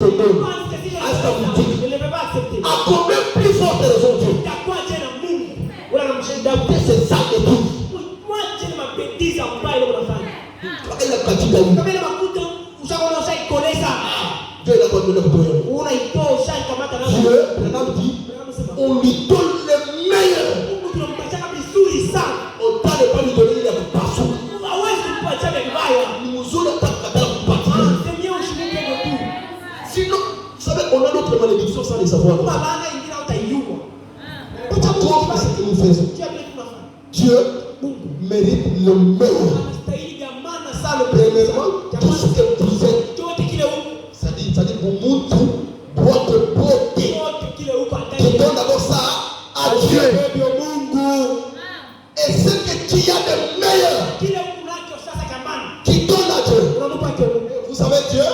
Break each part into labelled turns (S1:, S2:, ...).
S1: Je ne vais pas accepter. À combien plus forte raison Dieu? C'est ça et tout. Dieu est là pour dit, on lui donne le meilleur. On t'a pas lui donner les partout. Sinon, vous savez, on a notre malédiction sans les savoir. Pourquoi ce que nous faisons? Dieu mérite le meilleur. Premièrement, tout ce que vous êtes, c'est-à-dire pour montre votre beauté. Tu donnes d'abord ça à Dieu. Et ce que tu as de meilleur, qui donne à Dieu. Vous savez Dieu?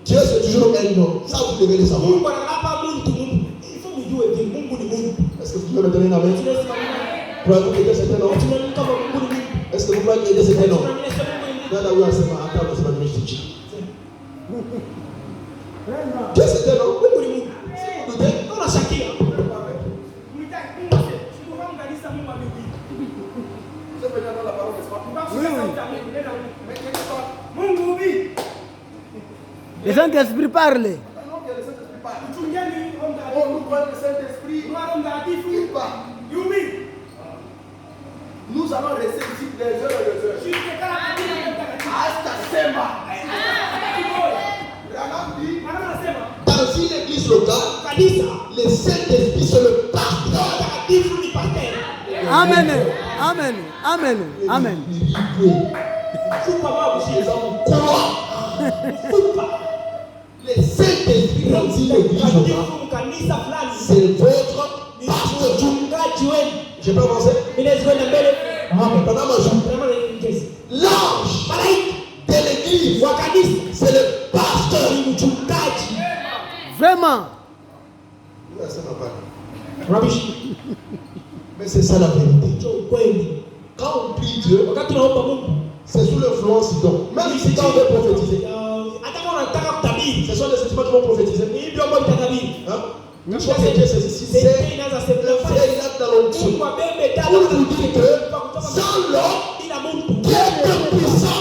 S1: Dieu c'est toujours un nom. Ça vous devez le savoir. Est-ce que vous pouvez me donner une avis? Pouvez-vous aider cet nom? Est-ce que vous pouvez aider cet nom? Dieu c'est un nom. Vous doutez? On a chacun.
S2: Le Saint-Esprit parle.
S3: Nous allons rester ici des heures et des heures.
S1: Dans une église locale, le Saint-Esprit c'est le pasteur.
S2: Amen. Amen. Amen. Amen.
S1: Le Saint-Esprit dans une église locale, c'est votre pasteur. Je peux avancer? L'ange de l'église, c'est le pasteur.
S2: Vraiment.
S1: Mais c'est ça la vérité. Quand on prie Dieu, c'est sous l'influence d'homme. Même si quand on veut prophétiser, ce sont les sentiments qui vont prophétiser. Hein? Je crois que Dieu c'est ici. C'est là dans l'onction. Pour nous dire que sans l'homme, Dieu est puissant.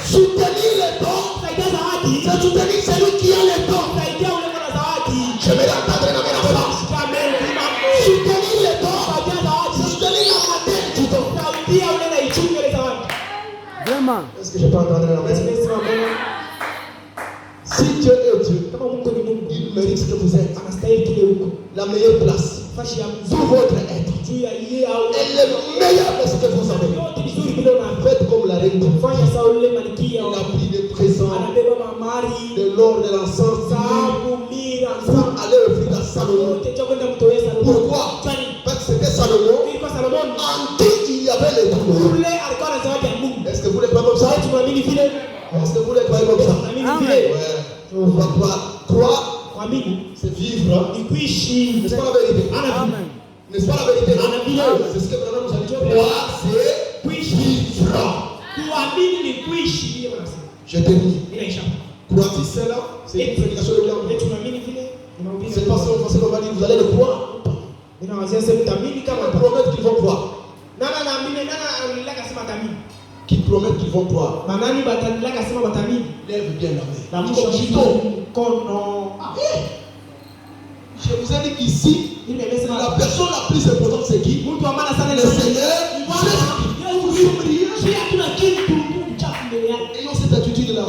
S1: Soutenir les dons, c'est soutenir celui qui a les dons. Je vais l'entendre dans mes enfants. Soutenir les dons, c'est soutenir la matin du don.
S2: Vraiment.
S1: Est-ce que je peux entendre dans mes enfants? Si Dieu est Dieu, il mérite ce que vous êtes. La meilleure place. Tout votre être. Et le meilleur de ce que vous avez. Faites comme la reine. Il a pris des présents, de l'or, de l'encens, pour aller offrir à Salomon. Pourquoi? Parce que c'était Salomon. En tout, il y avait les trous. Est-ce que vous les croyez comme ça? Est-ce que vous les croyez comme ça?
S2: Amen.
S1: Croire, c'est vivre. N'est-ce pas la vérité?
S2: Amen.
S1: N'est-ce pas la vérité? C'est ce que maintenant nous allons dire. Croire, c'est vivre. Je termine. Croire-tu cela? C'est une prédication de l'homme. C'est pas seulement parce qu'on va dire vous allez le croire. On va promettre qu'ils vont croire. Qui promettent qu'ils vont croire. Lève bien la main. Je vous ai dit qu'ici, la personne la plus importante c'est qui? Le Seigneur. Ayons cette attitude là.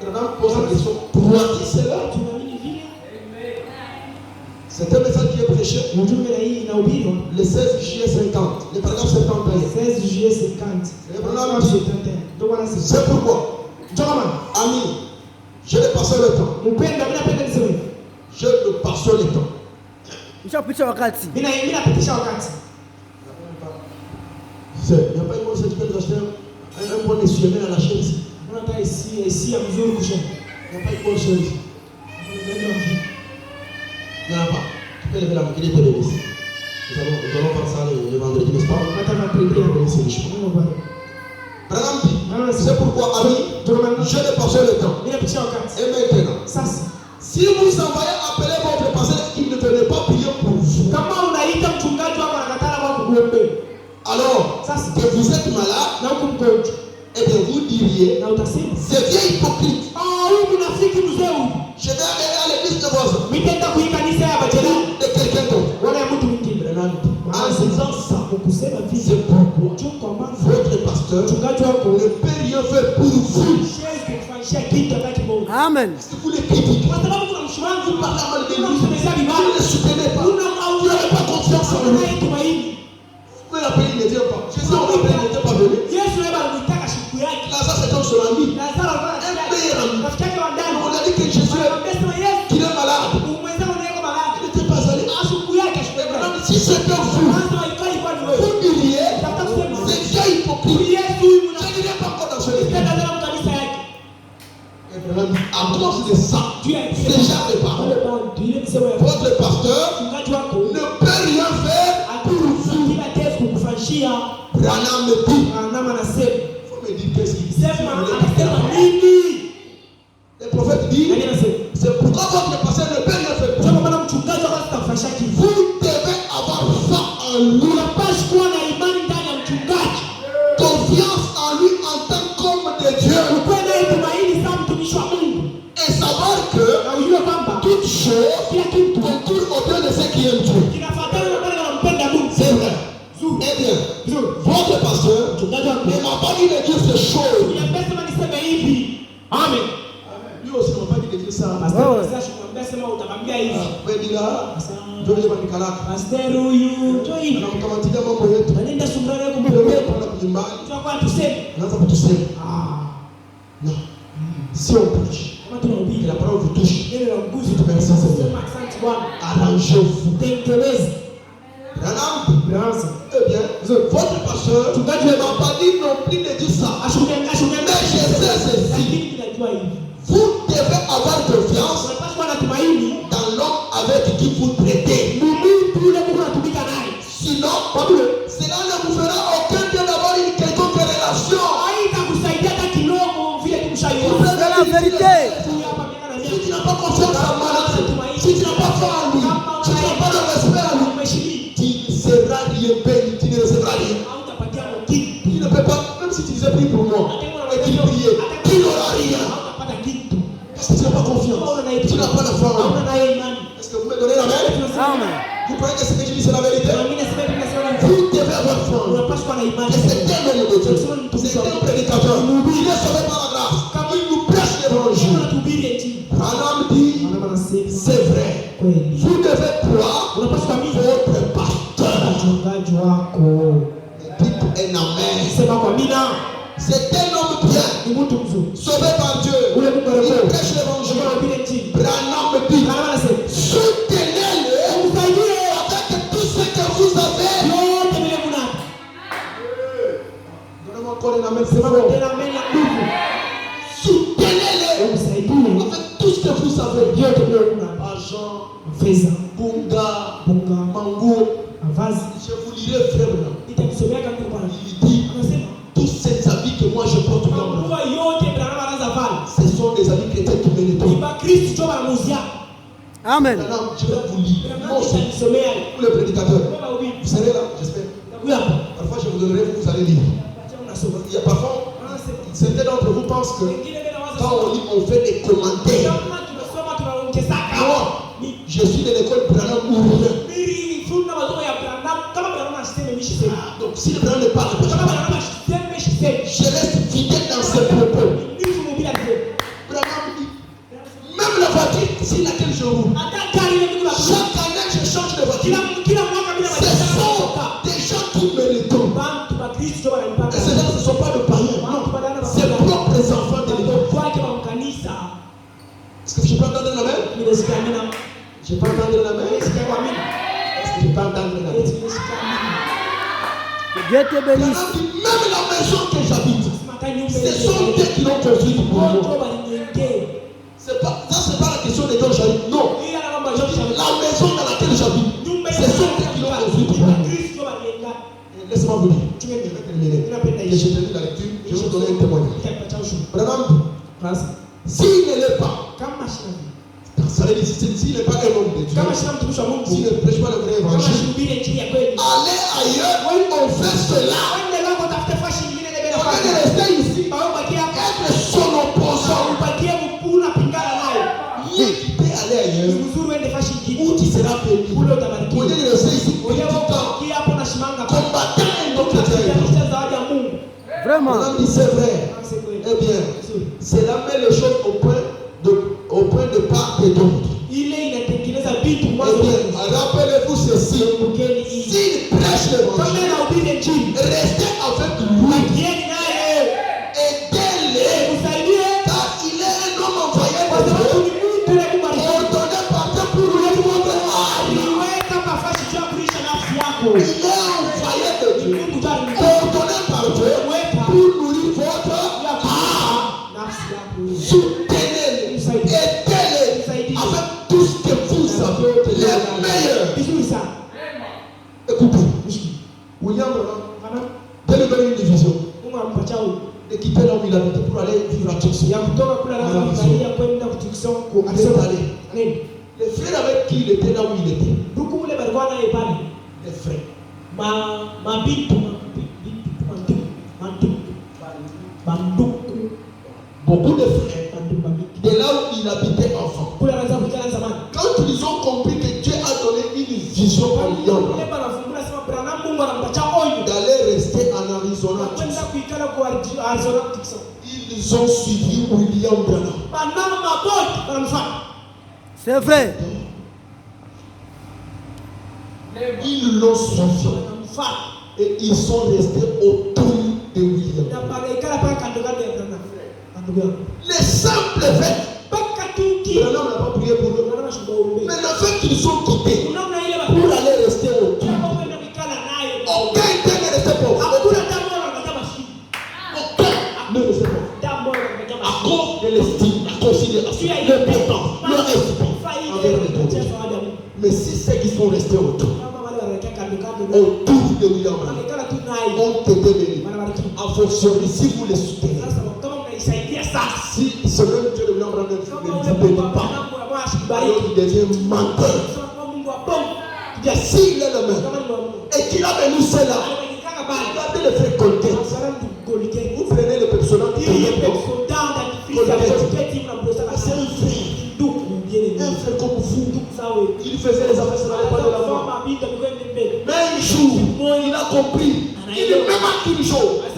S1: Maintenant, pose la question. Crois-tu cela? C'est un message qui est prêché le 16 juillet 50, le paragraphe 51.
S4: 16 juillet 50.
S1: C'est pourquoi, ami, je ne passe le temps. Je ne passe le temps.
S2: Nishapitisha wakati.
S1: Il n'y a pas une bonne chose qui peut nous acheter un bon essuie-main à la chaise. Il n'y a pas une bonne chose. Il n'y en a pas. Tu peux lever la main, il est donné ici. Nous allons faire ça le vendredi, n'est-ce pas? C'est pourquoi, ami, je n'ai pas fait le temps. Et maintenant, si vous envoyez appeler votre pasteur, il ne venait pas prier pour vous. Alors, que vous êtes malade, et bien vous diriez, c'est bien hypocrite. Je vais aller à l'église de voisin. De quelqu'un d'autre. En disant ça, c'est pourquoi votre pasteur ne peut rien faire pour vous.
S2: Amen.
S1: Si vous les critiquez, vous parlez mal de lui, vous ne le soutenez pas, vous n'avez pas confiance en lui. Vous pouvez l'appeler, il ne vient pas. Jésus, on l'appelait, il n'était pas venu. Lazare, c'était son ami. Un meilleur ami. On a dit que Jésus, qu'il est malade. Il n'était pas allé. Si c'était vous, vous diriez, c'est bien hypocrite. Je ne dirais pas encore dans ce livre. À cause de ça, déjà les paroles, votre pasteur ne peut rien faire pour vous. Branham me dit, il faut me dire qu'est-ce qu'il dit. Le prophète dit, c'est pourquoi votre pasteur ne peut rien faire pour vous. Vous devez avoir foi en lui, confiance en lui en tant qu'homme de Dieu. Et savoir que toute chose concourt au bien de ceux qui aiment Dieu. C'est vrai. Eh bien, votre pasteur ne m'a pas dit de dire ces choses. Amen. Lui aussi ne m'a pas dit de dire ça. Non. Si on prêche, que la parole vous touche, arrangez-vous. Eh bien, votre pasteur ne m'a pas dit non plus de dire ça. Mais je sais ceci. Vous devez avoir confiance dans l'homme avec qui vous traitez. Sinon, cela ne vous fera aucun bien d'avoir une quelconque relation.
S2: C'est la vérité.
S1: Si tu n'as pas confiance en moi, si tu n'as pas foi en lui, si tu n'as pas de respect en lui, tu ne seras rien béni, tu ne recevras rien. Tu ne peux pas, même si tu disais prie pour moi, et tu priais, tu n'auras rien. Parce que tu n'as pas confiance, tu n'as pas la foi en lui. Est-ce que vous me donnez la main? Vous croyez que ce que je dis c'est la vérité? Vous devez avoir foi en lui. Que c'est un homme de Dieu, c'est un prédicateur. Il est sauvé par la grâce. Il nous prêche l'évangile. Branham dit, c'est vrai. Vous devez croire votre pasteur. Dites un amen. C'est un homme bien, sauvé par Dieu. Il prêche l'évangile. Branham dit, soutenez-le avec tout ce que vous avez. Donnez-moi encore un amen, c'est bon. Soutenez-le avec tout ce que vous avez. Argent, Bunga, Mango. Je vous lirai frère. Il dit, tous ces habits que moi je porte dans moi, ce sont des habits chrétiens qui me les donnent.
S2: Amen.
S1: Maintenant, je vais vous lire. Moi aussi, pour les prédicateurs. Vous serez là, j'espère. Parfois, je vous donnerai, vous allez lire. Il y a parfois, certains d'entre vous pensent que quand on lit, on fait des commentaires. Moi, je suis de l'école Branham ou rien. Donc, si le Branham ne parle pas, je reste fidèle dans ses propos. Branham dit, même la voiture sur laquelle je roule, chaque année je change de voiture. Ce sont des gens qui me le donnent. Et ces gens ne sont pas de païens, c'est propres enfants de l'église. Est-ce que je peux entendre la main? Je peux entendre la main? Est-ce que je peux entendre la main?
S2: Dieu te bénisse.
S1: Même la maison que j'habite, ce sont eux qui l'ont construite pour moi. Ça, c'est pas la question de quand j'habite. Non. La maison dans laquelle j'habite, ce sont eux qui l'ont construite pour moi. Laisse-moi vous dire. Tu viens de mettre les lettres. Je te lis la lecture. Je vous Branham, Basi
S2: S'il ne l'est pas,
S1: kama shina
S2: ça veut dire s'il n'est pas un homme de Dieu,
S1: kama shina mtumishi wa
S2: s'il
S1: Mungu,
S2: ne prêche pas le vrai
S1: kama
S2: évangile,
S1: shihubiri injili ya kweli,
S2: allez ailleurs où on fait cela.
S1: wende lako tafute fashi nyingine ndio
S2: Au lieu de
S1: nafanya.
S2: rester ici,
S1: Au bakie hapa,
S2: être son opposant,
S1: ubakie mkuna pingana nayo.
S2: mieux quitter, aller
S1: Ni
S2: ailleurs
S1: mzuri wende fashi nyingine.
S2: où tu seras béni.
S1: Kule
S2: Au
S1: utabarikiwa.
S2: lieu de rester ici pour
S1: Wewe
S2: tout le temps,
S1: ubakie hapo na shimanga.
S2: combattant un autre Dieu.
S1: Utapiganisha zawadi ya Mungu.
S3: Vraiment.
S2: Madame dit c'est vrai.
S1: Kama c'est kweli.
S2: Eh bien, cela met les choses au point de part et d'autre.
S1: Ile inatengeneza vitu
S2: Eh
S1: mwanzo.
S2: bien, rappelez-vous ceci.
S1: Kumbukeni hii.
S2: S'il prêche
S1: Kama
S2: l'évangile,
S1: anahubiri injili,
S2: restez avec lui,
S1: bakieni naye.
S2: aidez-le,
S1: Msaidie
S2: car il est un homme envoyé
S1: kwa
S2: de
S1: sababu
S2: Dieu,
S1: ni mtu ile kubarikiwa.
S2: ordonné par Dieu pour lui votre âme.
S1: Niweka pafashi juu ya kulisha nafsi yako.
S2: Il est envoyé de
S1: Ni
S2: Dieu,
S1: Mungu tu alimtuma
S2: ordonné par Dieu pour nourrir votre
S1: ya
S2: âme.
S1: kulisha nafsi yako.
S2: Soutenez-le, aidez-le avec tout ce que vous avez, les meilleurs.
S1: Vizuri sana.
S2: Écoutez, William Branham, dès le début d'une division,
S1: Mungu anampatia huyu
S2: de quitter là où il habitait pour aller vivre à Tucson.
S1: ya kutoka kule anapoangalia kwenda kutukisha kwa
S2: Il est
S1: alisema
S2: allé.
S1: nini?
S2: Les frères avec qui il était là où il était,
S1: Ndugu ule balikuwa naye pale.
S2: les frères,
S1: Mabitu manduku
S2: beaucoup de frères,
S1: manduku mabitu.
S2: de là où il habitait enfant.
S1: Kule anaanza kukala zamani.
S2: Quand ils ont compris que Dieu a donné une vision à William
S1: Kule
S2: Branham
S1: banafungula sema Branham Mungu anampatia onyo.
S2: d'aller rester en Arizona,
S1: Kwenda kuikala kwa Arizona kutukisha.
S2: ils ont suivi William Branham.
S1: Banama maboti banamfuata.
S3: C'est vrai.
S2: Ils l'ont suivi
S1: Banamfuata.
S2: et ils sont restés autour de William.
S1: Na banaikala pale kando kando ya Branham. Ndugu yangu.
S2: Les simples faits,
S1: Mpaka tuki.
S2: Branham n'a pas prié pour eux,
S1: Branham shubaombe.
S2: mais le fait qu'ils sont quittés
S1: Unaona ile
S2: pour aller rester autour,
S1: kama kwenda kuikala naye.
S2: aucun n'est resté pauvre.
S1: Hakuna damu wanakataa mashini.
S2: Aucun ne restait pauvre.
S1: Damu wanakataa
S2: À
S1: mashini.
S2: cause de l'estime, la considération, l'importance, le respect envers le Dieu. Mais si ceux qui sont restés autour de William Branham ont été bénis, en fonction de si vous les soutenez, si ce même Dieu de William Branham ne vous bénit pas, alors il devient menteur. S'il est le même et qu'il a béni cela, regardez le frère Colquette. Vous prenez le personnage de un frère comme vous, il faisait les affaires, ça n'allait pas de la foi. Mais un jour, il a compris. Il dit même à qui jour, il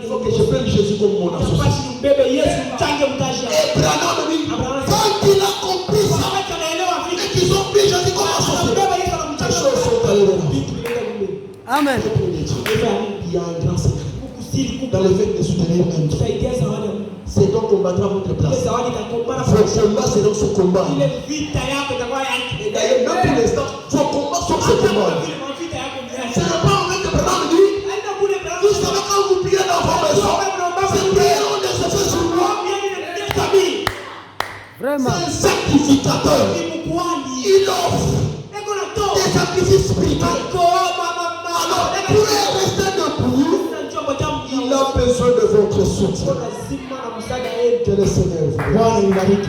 S2: faut que je prenne Jésus comme mon associé. Et Branham dit, quand il a compris ça, et qu'ils ont pris Jésus comme associé, les choses sont allées dans la vie.
S3: Amen.
S2: Il y a un grand secret dans le fait de soutenir un Dieu. C'est donc combattra votre place. Vos combats seront ce combat. Et d'ailleurs, même pour l'instant, vos combats sont ce combat. Ce n'est pas en fait que Branham dit, vous savez quand vous priez dans vos maisons, ces prières ont des effets sur moi.
S3: Vraiment.
S2: C'est un sacrificateur. Il offre des sacrifices spirituels. Alors, pour rester debout, il a besoin de votre soutien. Que le Seigneur vous bénisse.